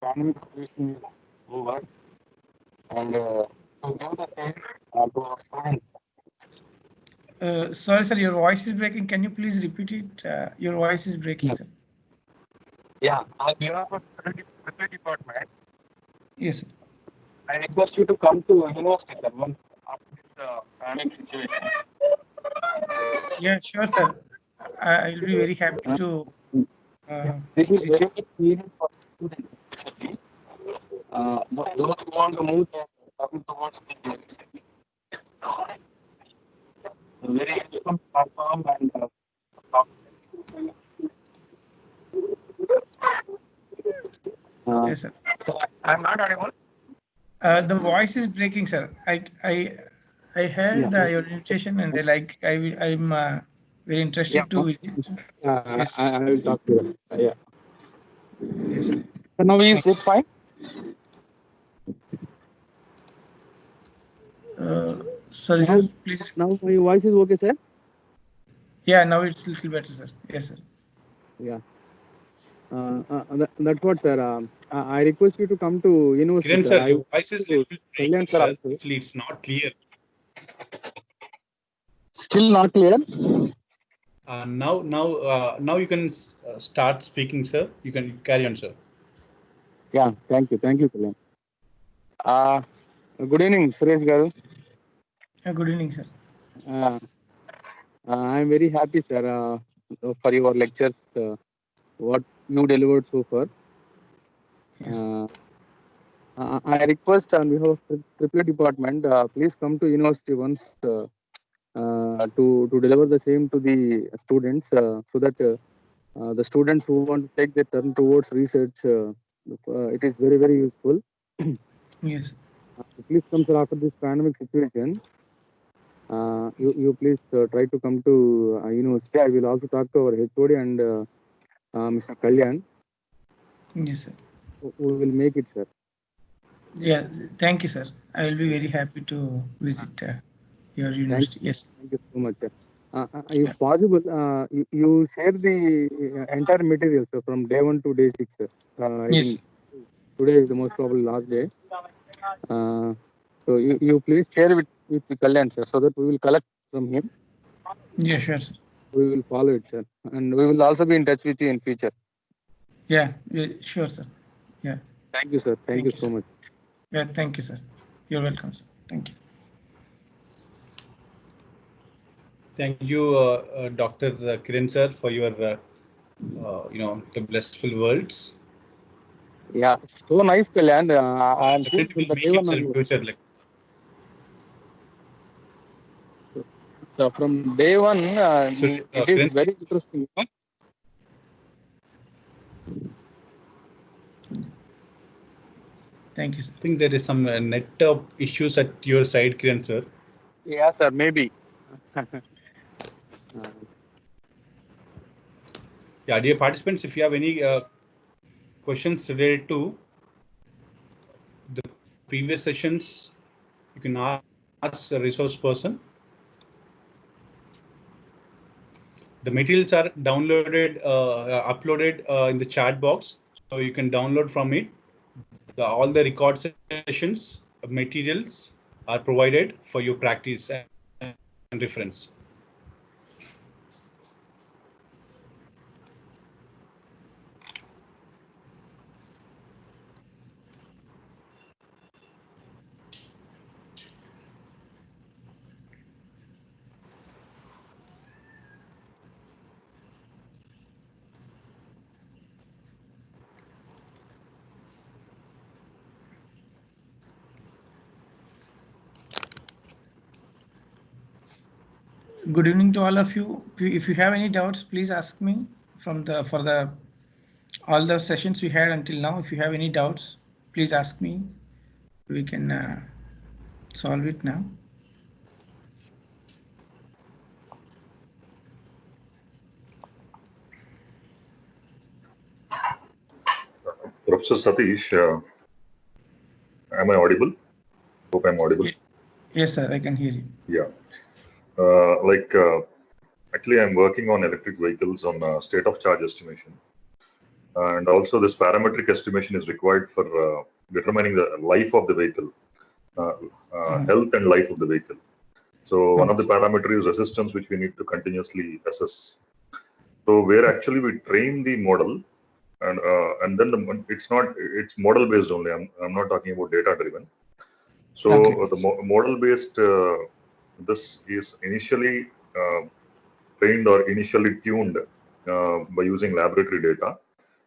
dynamic situation over and to give the same to our students. Sorry, sir, your voice is breaking. Can you please repeat it? Your voice is breaking, Yes. sir. Yeah, on behalf of the department, Yes, sir. I request you to come to university, sir, once after this dynamic situation. Yeah, sure, sir. I will be very happy Uh, to yeah, this is visit. very much needed for students, especially those who want to move their coming towards the research. Very useful platform and Yes, sir. so I'm not audible. The voice is breaking, sir. I Yeah, heard your invitation, and I'm very yeah. interested to visit. Yes, I will talk to you. Yeah. yes, sir. So now is Thank it fine? you. Sorry, sir. Now, Please. now my voice is okay, sir. Yeah, now it's a little better, sir. Yes, sir. Yeah. That's what, sir. I request you to come to university, Kiran sir. sir, I your voice is a little bit breaking, Kalyan, sir, sir. also. Actually, it's not clear. Still not clear. Now you can start speaking, sir. You can carry on, sir. Yeah. Thank you, Kalyan. Good evening, Suresh Garu. Good evening, sir. Uh, I'm very happy, sir, for your lectures. What you delivered so far. Yes. I request on behalf of Triple Department, please come to university once to deliver the same to the students, so that the students who want to take their turn towards research, it is very very useful. Yes. Please come, sir, after this pandemic situation. You please try to come to university. I will also talk to our HOD and Mr. Kalyan. Yes, sir. We will make it, sir. Yeah. Thank you, sir. I will be very happy to visit your university. Yes. Thank you so much, sir. Yeah. If possible, you share the entire material, sir, from day 1 to day 6, sir. I Yes. think today is the most probably last day. So you please share with the Kalyan, sir, so that we will collect from him. Yeah. Sure, sir. We will follow it, sir, and we will also be in touch with you in future. Yeah. Sure, sir. Yeah. Thank you, sir. Thank you so sir. much. Yeah. Thank you, sir. You're welcome, sir. Thank you. Thank you, Dr. Kiran sir, for your the blissful words. Yeah, so nice, Kalyan. I am seeing Definitely from the will day make one it, sir, in only. future. Like, So from day one, so, it is Kiran, very interesting. Thank you, sir. I think there is some net issues at your side, Kiran sir. Yeah, sir, maybe. Yeah, dear participants, if you have any questions related to the previous sessions, you can ask the resource person. The materials are downloaded, uploaded in the chat box, so you can download from it. All the record sessions materials are provided for your practice and reference. Good evening to all of you. If you have any doubts, please ask me from the for the all the sessions we had until now. If you have any doubts, please ask me. We can solve it now. Professor Satish, am I audible? Hope I'm audible. Yes, sir, I can hear you. Yeah. Actually, I'm working on electric vehicles on state of charge estimation. And also this parametric estimation is required for determining the life of the vehicle, health and life of the vehicle. So one of the parameters is resistance, which we need to continuously assess. So where actually we train the model, and then it's model based only. I'm not talking about data driven. So the model based, this is initially trained or initially tuned by using laboratory data,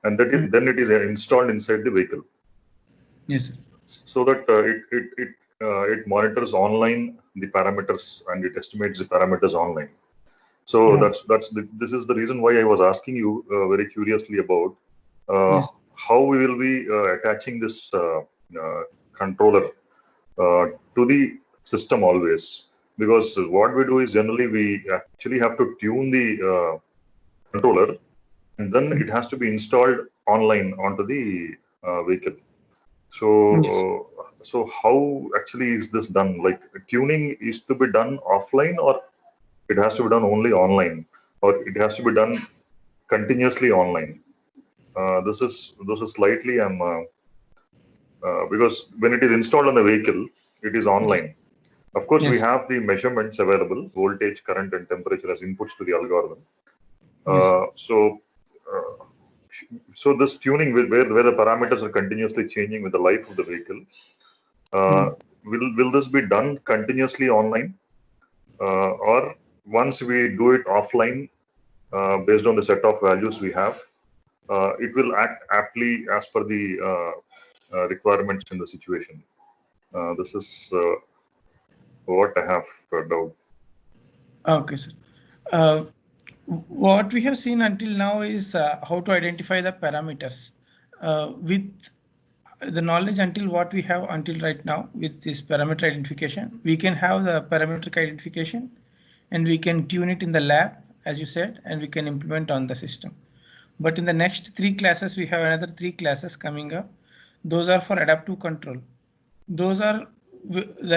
and then it is installed inside the vehicle. Yes, sir. So that it monitors online the parameters and it estimates the parameters online. So this is the reason why I was asking you very curiously about how we will be attaching this controller to the system always. Because what we do is generally we actually have to tune the controller, and then it has to be installed online onto the vehicle. So, so how actually is this done? Like tuning is to be done offline, or it has to be done only online, or it has to be done continuously online? This is slightly because when it is installed on the vehicle, it is online. Of course, we have the measurements available, voltage, current, and temperature as inputs to the algorithm. So this tuning where the parameters are continuously changing with the life of the vehicle, will this be done continuously online, or once we do it offline based on the set of values we have, it will act aptly as per the requirements in the situation? This is what I have doubt. Okay, sir. What we have seen until now is how to identify the parameters. With the knowledge until what we have until right now with this parameter identification, we can have the parametric identification and we can tune it in the lab, as you said, and we can implement on the system. But in the next 3 classes, we have another 3 classes coming up. Those are for adaptive control. That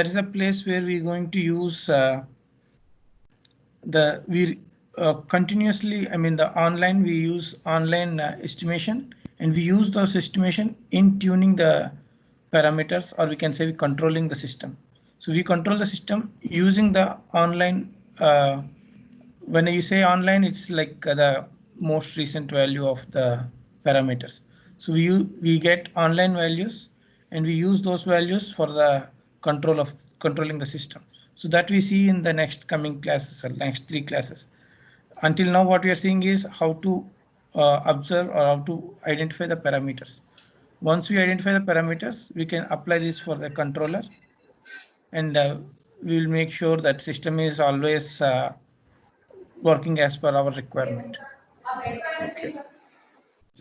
is a place where we're going to use continuously, I mean, the online, we use online estimation, and we use those estimation in tuning the parameters, or we can say controlling the system. So we control the system using the online. When you say online, it's like the most recent value of the parameters. So we get online values and we use those values for the controlling the system. So that we see in the next coming classes, or next 3 classes. Until now, what we are seeing is how to observe or how to identify the parameters. Once we identify the parameters, we can apply this for the controller, and we will make sure that system is always working as per our requirement. Okay.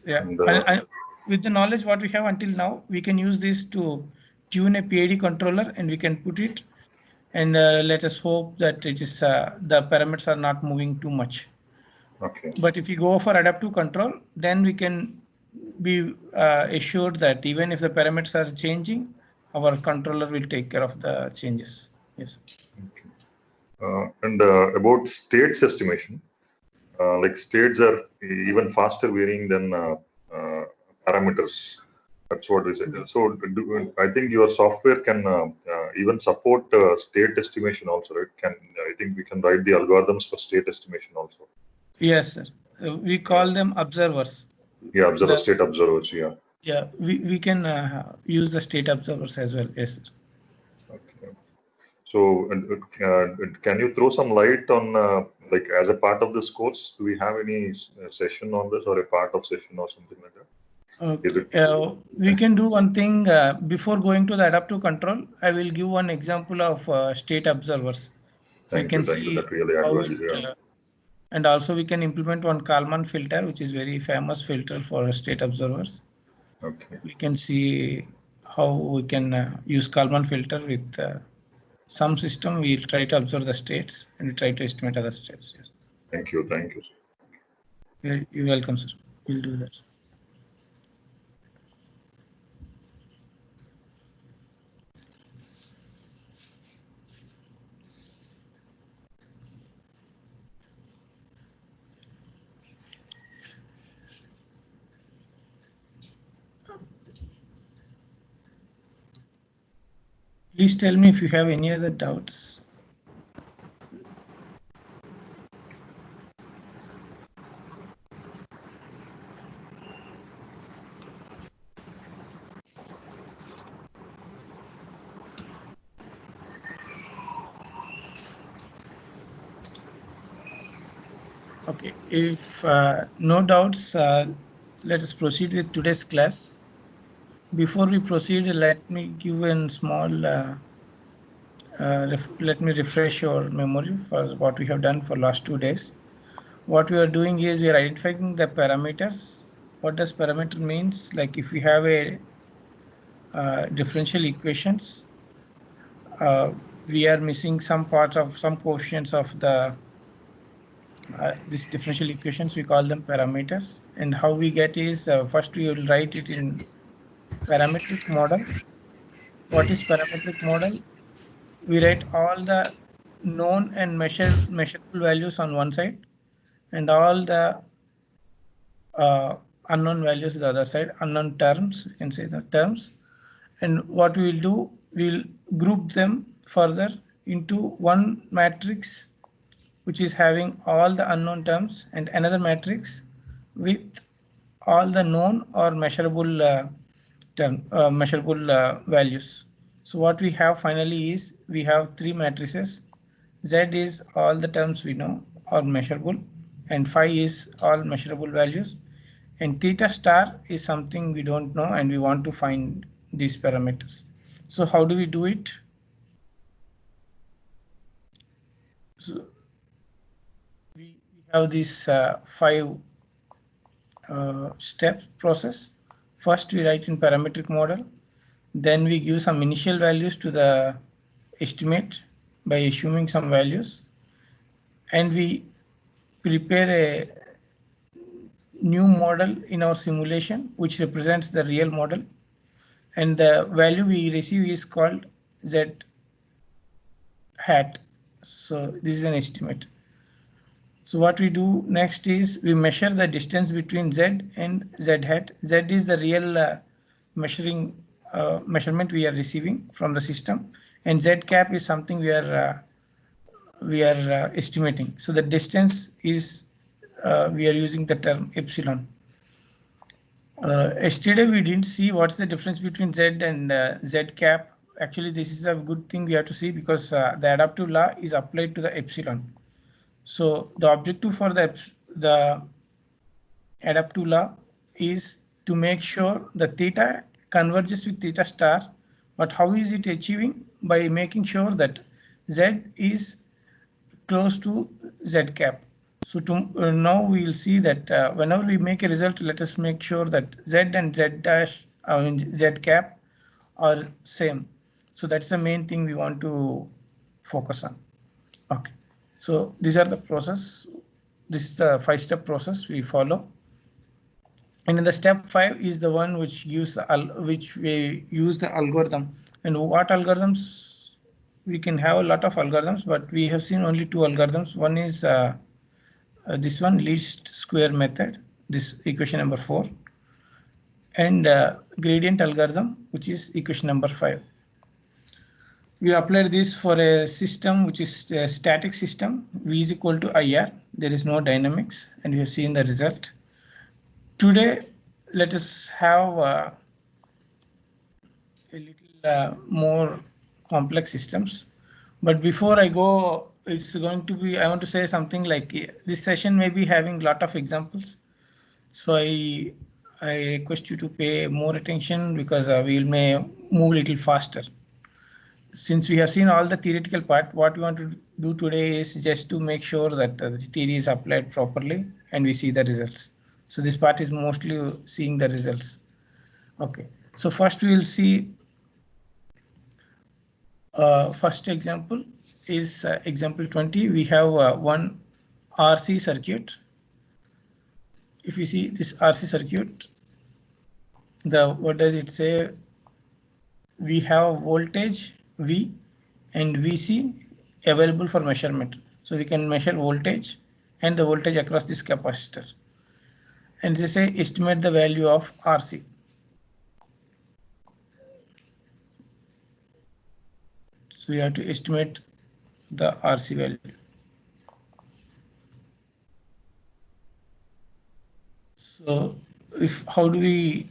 Yeah, and with the knowledge what we have until now, we can use this to tune a PID controller, and we can put it, and let us hope that it is the parameters are not moving too much. Okay. But if you go for adaptive control, then we can be assured that even if the parameters are changing, our controller will take care of the changes. Yes. Okay. And about states estimation, like states are even faster varying than parameters. That's what we said. So I think your software can even support state estimation also, right? I think we can write the algorithms for state estimation also. Yes, sir. We call them observers. Yeah, state observers. Yeah. Yeah, we can use the state observers as well. Yes, sir. Okay. So, can you throw some light on, like, as a part of this course, do we have any session on this, or a part of session or something like that? Okay. We can do one thing before going to the adaptive control. I will give one example of state observers. So you can see that really how adds value, yeah. and also we can implement one Kalman filter, which is very famous filter for state observers. Okay. We can see how we can use Kalman filter with some system. We try to observe the states and we try to estimate other states. Yes. Thank you. Thank you. You're welcome, sir. We'll do that. Please tell me if you have any other doubts. Okay, if no doubts, let us proceed with today's class. Before we proceed, let me give a small, let me refresh your memory for what we have done for last 2 days. What we are doing is we are identifying the parameters. What does parameter means? Like if we have a differential equations, we are missing some part of some coefficients of the these differential equations, we call them parameters. And how we get is first we will write it in parametric model. What is parametric model? We write all the known and measurable values on one side and all the unknown values the other side, unknown terms, you can say the terms. And what we will do, we will group them further into one matrix which is having all the unknown terms and another matrix with all the known or measurable values. So what we have finally is we have 3 matrices. Z is all the terms we know or measurable, and phi is all measurable values, and theta star is something we don't know and we want to find these parameters. So how do we do it? So we have this 5 step process. First we write in parametric model, then we give some initial values to the estimate by assuming some values, and we prepare a new model in our simulation which represents the real model, and the value we receive is called Z hat. So this is an estimate. So what we do next is we measure the distance between Z and Z hat. Z is the real measurement we are receiving from the system, and Z cap is something we are estimating. So the distance is we are using the term epsilon. Yesterday we didn't see what's the difference between Z and Z cap. Actually, this is a good thing we have to see because the adaptive law is applied to the epsilon. So the objective for the adaptive law is to make sure the theta converges with theta star. But how is it achieving? By making sure that Z is close to Z cap. So now we will see that whenever we make a result, let us make sure that Z and Z dash, Z cap are same. So that's the main thing we want to focus on. Okay. So these are the process. This is the 5-step process we follow. And in the step 5 is the one which gives which we use the algorithm. And what algorithms? We can have a lot of algorithms, but we have seen only 2 algorithms. One is this one, least square method, this equation number 4, and gradient algorithm, which is equation number 5. We applied this for a system which is a static system. V is equal to IR. There is no dynamics, and we have seen the result. Today, let us have a little more complex systems. But before I go, it's going to be, I want to say something like this session may be having a lot of examples. So I request you to pay more attention because we may move a little faster. Since we have seen all the theoretical part, what we want to do today is just to make sure that the theory is applied properly and we see the results. So this part is mostly seeing the results. Okay, so first we will see first example is example 20. We have one RC circuit. If you see this RC circuit, what does it say? We have voltage V and VC available for measurement. So we can measure voltage and the voltage across this capacitor. And they say estimate the value of RC. So we have to estimate the RC value. So how do we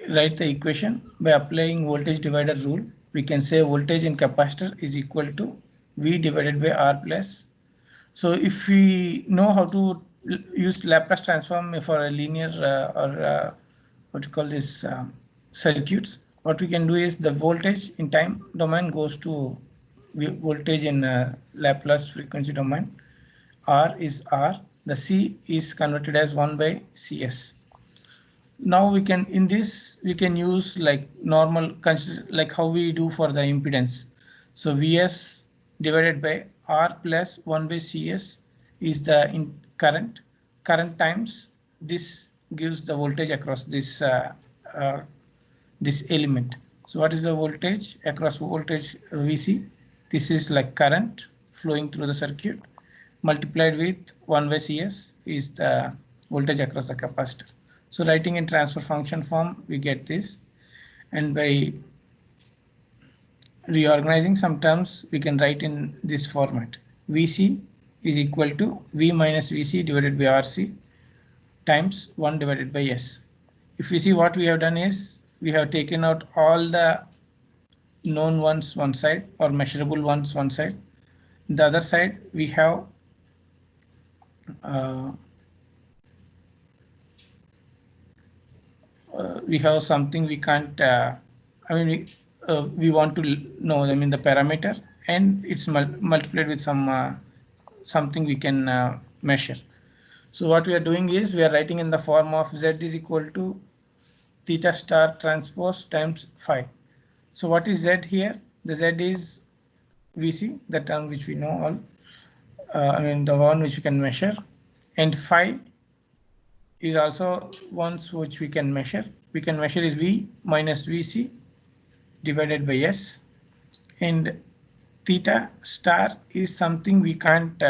write the equation? By applying voltage divider rule, we can say voltage in capacitor is equal to V divided by R plus. So if we know how to use Laplace transform for a linear or what you call this circuits, what we can do is the voltage in time domain goes to voltage in Laplace frequency domain. R is R. The C is converted as 1 by Cs. Now we can, in this we can use like normal, consider like how we do for the impedance. So Vs divided by R plus 1 by Cs is the current times this gives the voltage across this this element. So what is the voltage across voltage Vc? This is like current flowing through the circuit multiplied with 1 by Cs is the voltage across the capacitor. So writing in transfer function form, we get this, and by reorganizing some terms, we can write in this format. Vc is equal to V minus Vc divided by Rc times 1 divided by S. If we see what we have done is, we have taken out all the known ones one side or measurable ones one side. The other side, we have we have something we can't, we want to know, the parameter, and it's multiplied with some something we can measure. So what we are doing is we are writing in the form of Z is equal to theta star transpose times phi. So what is Z here? The Z is Vc, the term which we know all, the one which we can measure, and phi is also ones which we can measure. We can measure is V minus Vc divided by S, and theta star is something we can't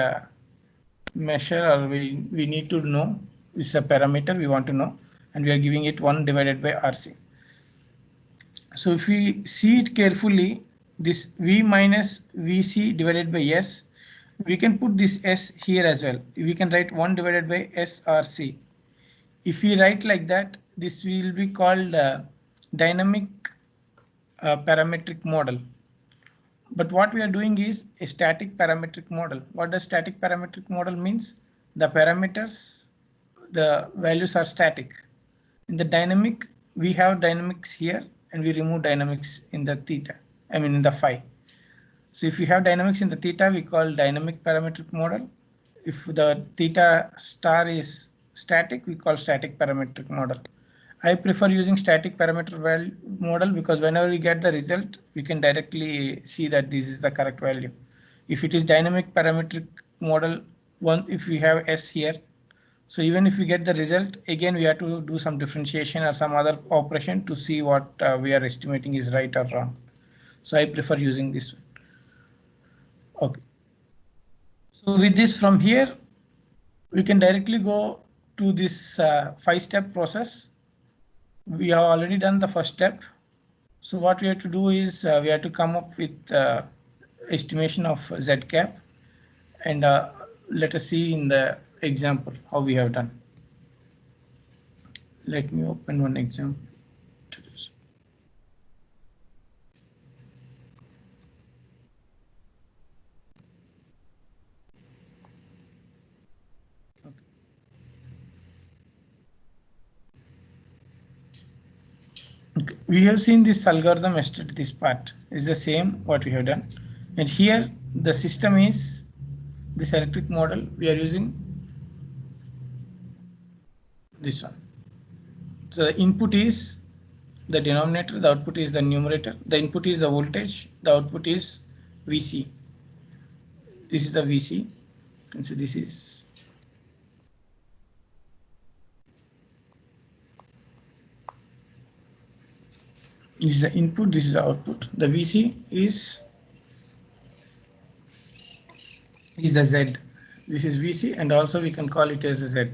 measure, or we need to know. It's a parameter we want to know, and we are giving it 1 divided by Rc. So if we see it carefully, this V minus Vc divided by S, we can put this S here as well. We can write 1 divided by SRC. If we write like that, this will be called dynamic parametric model. But what we are doing is a static parametric model. What does static parametric model means? The parameters, the values are static. In the dynamic, we have dynamics here, and we remove dynamics in the theta, in the phi. So if we have dynamics in the theta, we call dynamic parametric model. If the theta star is static, we call static parametric model. I prefer using static parameter model because whenever we get the result, we can directly see that this is the correct value. If it is dynamic parametric model, if we have S here, so even if we get the result, again we have to do some differentiation or some other operation to see what we are estimating is right or wrong. So I prefer using this one. Okay. So with this, from here, we can directly go to this 5-step process. We have already done the first step. So what we have to do is we have to come up with estimation of Z cap, and let us see in the example how we have done. Let me open one example to this. Okay. We have seen this algorithm yesterday. This part is the same what we have done, and here the system is this electric model. We are using this one. So the input is the denominator, the output is the numerator. The input is the voltage, the output is Vc. This is the Vc. You can see this is the input, this is the output. The Vc is the Z. This is Vc, and also we can call it as a Z.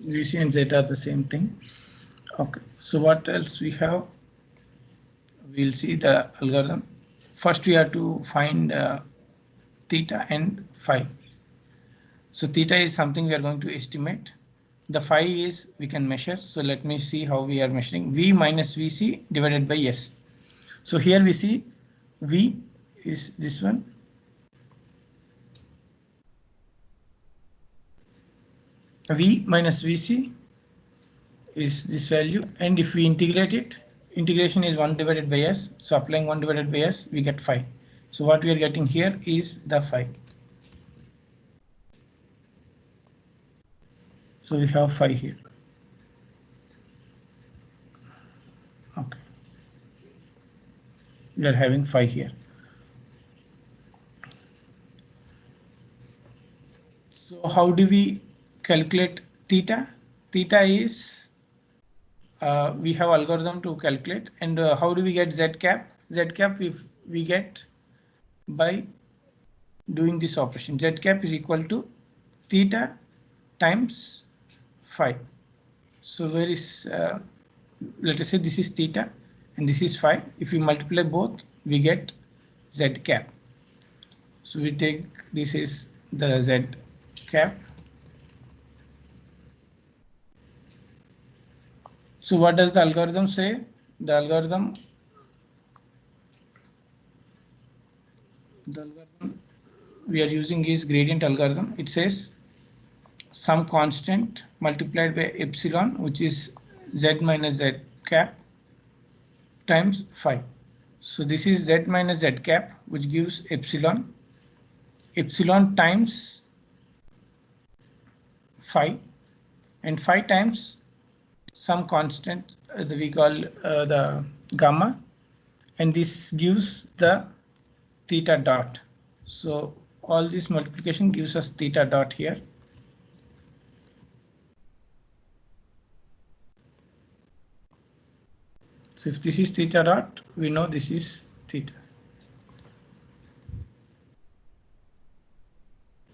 VC and Z are the same thing. Okay, so what else we have? We'll see the algorithm. First, we have to find theta and phi. So theta is something we are going to estimate. The phi is we can measure. So let me see how we are measuring. V minus VC divided by S. So here we see V is this one. V minus VC is this value, and if we integrate it, integration is 1 divided by S. So applying 1 divided by S, we get phi. So what we are getting here is the phi. So we have phi here. Okay. We are having phi here. So how do we calculate theta? Theta is we have algorithm to calculate, and how do we get z cap? Z cap we get by doing this operation. Z cap is equal to theta times phi. So where is let us say this is theta and this is phi. If we multiply both, we get z cap. So we take this is the z cap. So what does the algorithm say? The algorithm we are using is gradient algorithm. It says some constant multiplied by epsilon, which is z minus z cap times phi. So this is z minus z cap, which gives epsilon. Epsilon times phi, and phi times some constant that we call the gamma, and this gives the theta dot. So all this multiplication gives us theta dot here. So if this is theta dot, we know this is theta.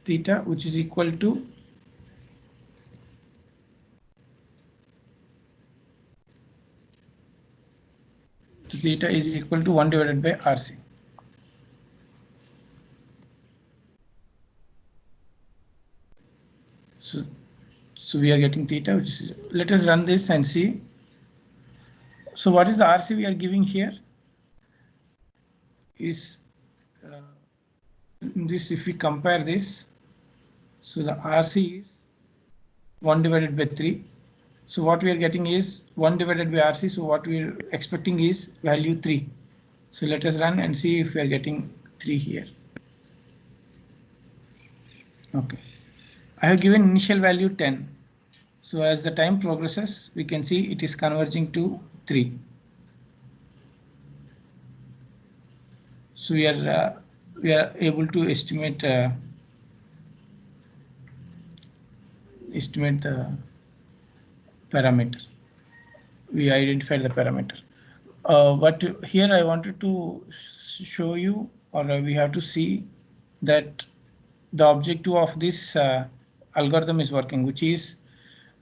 Theta, which is equal to theta is equal to 1 divided by RC. So we are getting theta, which is, let us run this and see. So what is the RC we are giving here? Is this, if we compare this, so the RC is 1 divided by 3. So what we are getting is 1 divided by RC. So what we are expecting is value 3. So let us run and see if we are getting 3 here. Okay. I have given initial value 10. So as the time progresses, we can see it is converging to 3. So we are able to estimate the parameter. We identified the parameter. But here I wanted to show you, or we have to see that the objective of this algorithm is working, which is